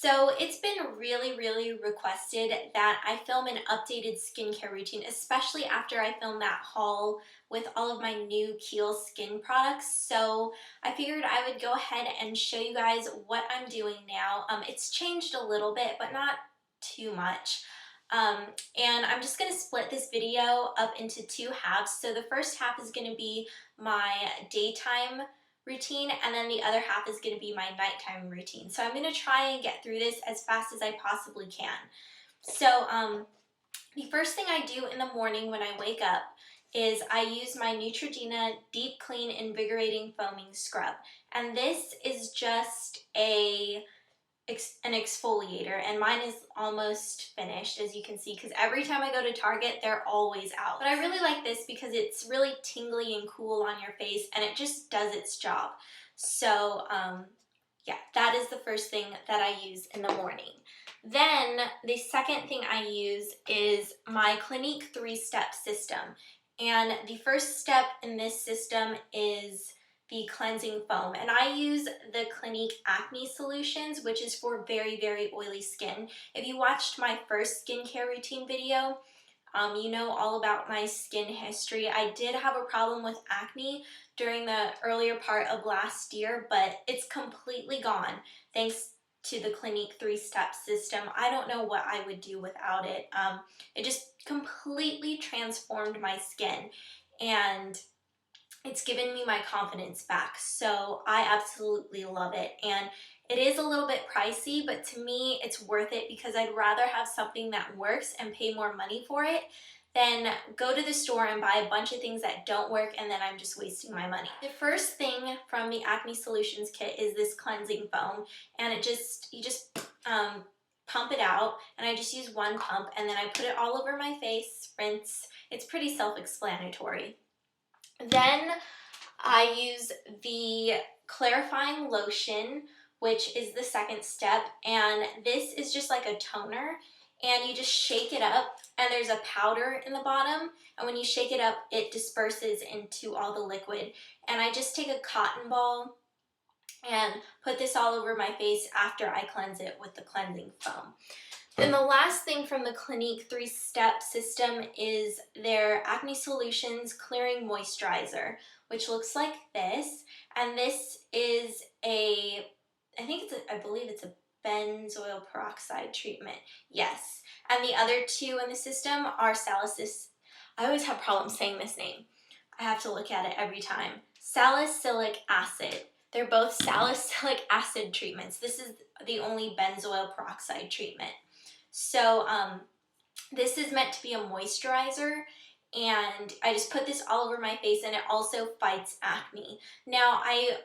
So it's been really requested that I film an updated skincare routine, especially after I filmed that haul with all of my new Kiehl skin products. So I figured I would go ahead and show you guys what I'm doing now. It's changed a little bit, but not too much. And I'm just going to split this video up into two halves. So the first half is going to be my daytime routine, and then the other half is going to be my nighttime routine. So I'm going to try and get through this as fast as I possibly can. So the first thing I do in the morning when I wake up is I use my Neutrogena Deep Clean Invigorating Foaming Scrub. And this is just an exfoliator, and mine is almost finished, as you can see, because every time I go to Target they're always out. But I really like this because it's really tingly and cool on your face, and it just does its job. So yeah, that is the first thing that I use in the morning. Then the second thing I use is my Clinique 3-step system, and the first step in this system is the cleansing foam, and I use the Clinique Acne Solutions, which is for very oily skin. If you watched my first skincare routine video, you know all about my skin history. I did have a problem with acne during the earlier part of last year, but it's completely gone thanks to the Clinique 3-step system. I don't know what I would do without it. It just completely transformed my skin, and it's given me my confidence back. So I absolutely love it. And it is a little bit pricey, but to me it's worth it because I'd rather have something that works and pay more money for it than go to the store and buy a bunch of things that don't work and then I'm just wasting my money. The first thing from the Acne Solutions kit is this cleansing foam, and you just pump it out, and I just use one pump and then I put it all over my face, rinse. It's pretty self-explanatory. Then I use the clarifying lotion, which is the second step, and this is just like a toner, and you just shake it up, and there's a powder in the bottom, and when you shake it up it disperses into all the liquid, and I just take a cotton ball and put this all over my face after I cleanse it with the cleansing foam. Then the last thing from the Clinique 3-step system is their Acne Solutions Clearing Moisturizer, which looks like this. And this is I believe it's a benzoyl peroxide treatment. Yes. And the other two in the system are salicylic. I always have problems saying this name. I have to look at it every time. Salicylic acid. They're both salicylic acid treatments. This is the only benzoyl peroxide treatment. So this is meant to be a moisturizer, and I just put this all over my face, and it also fights acne. Now I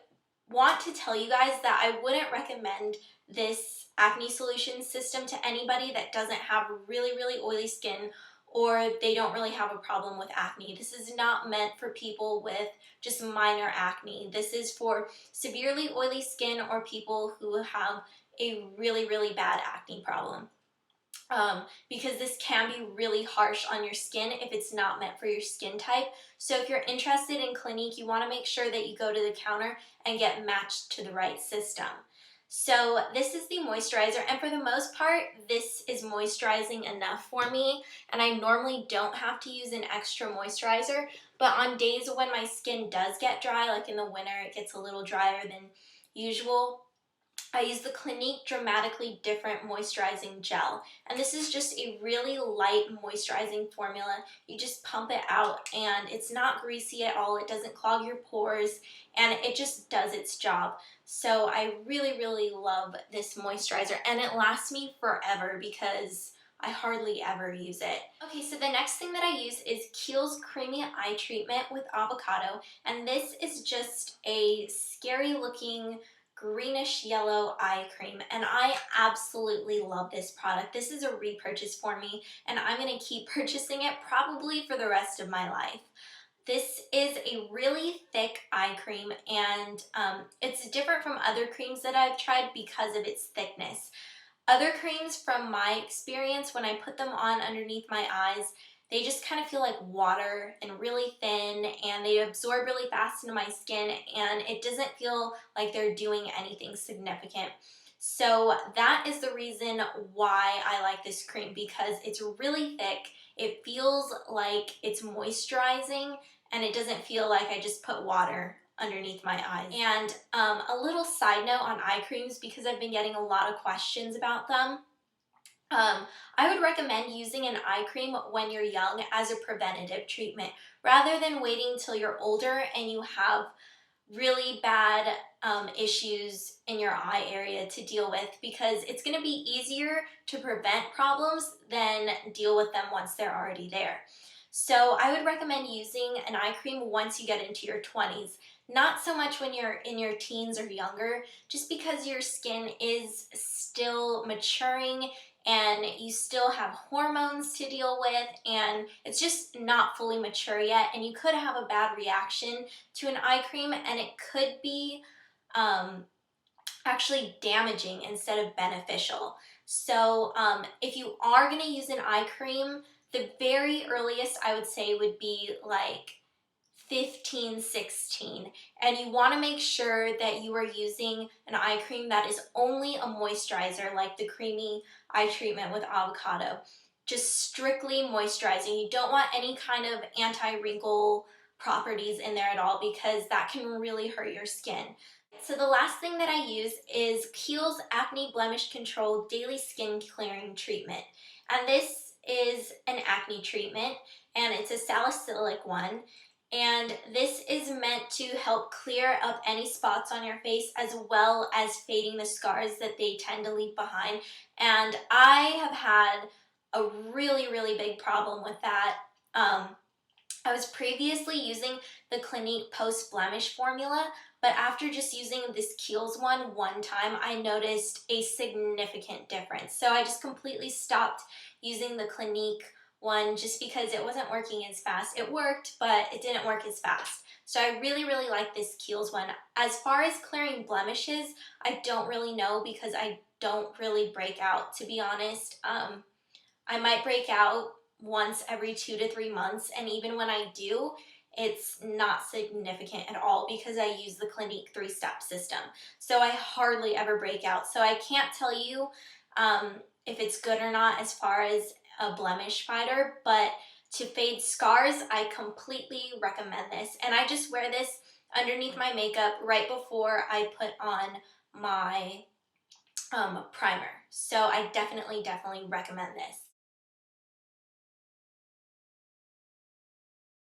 want to tell you guys that I wouldn't recommend this Acne Solutions system to anybody that doesn't have really oily skin or they don't really have a problem with acne. This is not meant for people with just minor acne. This is for severely oily skin or people who have a really bad acne problem. Because this can be really harsh on your skin if it's not meant for your skin type. So if you're interested in Clinique, you want to make sure that you go to the counter and get matched to the right system. So this is the moisturizer, and for the most part this is moisturizing enough for me, and I normally don't have to use an extra moisturizer, but on days when my skin does get dry, like in the winter it gets a little drier than usual, I use the Clinique Dramatically Different Moisturizing Gel, and this is just a really light moisturizing formula. You just pump it out, and it's not greasy at all. It doesn't clog your pores, and it just does its job. So I really love this moisturizer, and it lasts me forever because I hardly ever use it. Okay, so the next thing that I use is Kiehl's Creamy Eye Treatment with Avocado, and this is just a scary looking greenish yellow eye cream, and I absolutely love this product. This is a repurchase for me, and I'm going to keep purchasing it probably for the rest of my life. This is a really thick eye cream, and it's different from other creams that I've tried because of its thickness. Other creams, from my experience, when I put them on underneath my eyes, they just kind of feel like water and really thin, and they absorb really fast into my skin, and it doesn't feel like they're doing anything significant. So that is the reason why I like this cream, because it's really thick. It feels like it's moisturizing, and it doesn't feel like I just put water underneath my eyes. And a little side note on eye creams, because I've been getting a lot of questions about them. I would recommend using an eye cream when you're young as a preventative treatment, rather than waiting till you're older and you have really bad issues in your eye area to deal with, because it's going to be easier to prevent problems than deal with them once they're already there. So I would recommend using an eye cream once you get into your 20s, not so much when you're in your teens or younger, just because your skin is still maturing and you still have hormones to deal with, and it's just not fully mature yet, and you could have a bad reaction to an eye cream, and it could be actually damaging instead of beneficial. So if you are going to use an eye cream, the very earliest I would say would be like 15, 16, and you want to make sure that you are using an eye cream that is only a moisturizer, like the creamy eye treatment with avocado. Just strictly moisturizing. You don't want any kind of anti-wrinkle properties in there at all, because that can really hurt your skin. So the last thing that I use is Kiehl's Acne Blemish Control Daily Skin Clearing Treatment. And this is an acne treatment, and it's a salicylic one. And this is meant to help clear up any spots on your face, as well as fading the scars that they tend to leave behind. And I have had a really, really big problem with that. I was previously using the Clinique Post Blemish formula, but after just using this Kiehl's one time, I noticed a significant difference. So I just completely stopped using the Clinique one, just because it wasn't working as fast. It worked, but it didn't work as fast. So I really, really like this Kiehl's one. As far as clearing blemishes, I don't really know, because I don't really break out, to be honest. I might break out once every 2 to 3 months, and even when I do, it's not significant at all, because I use the Clinique 3-step system. So I hardly ever break out. So I can't tell you if it's good or not as far as a blemish fighter, but to fade scars, I completely recommend this. And I just wear this underneath my makeup right before I put on my primer. So I definitely recommend this.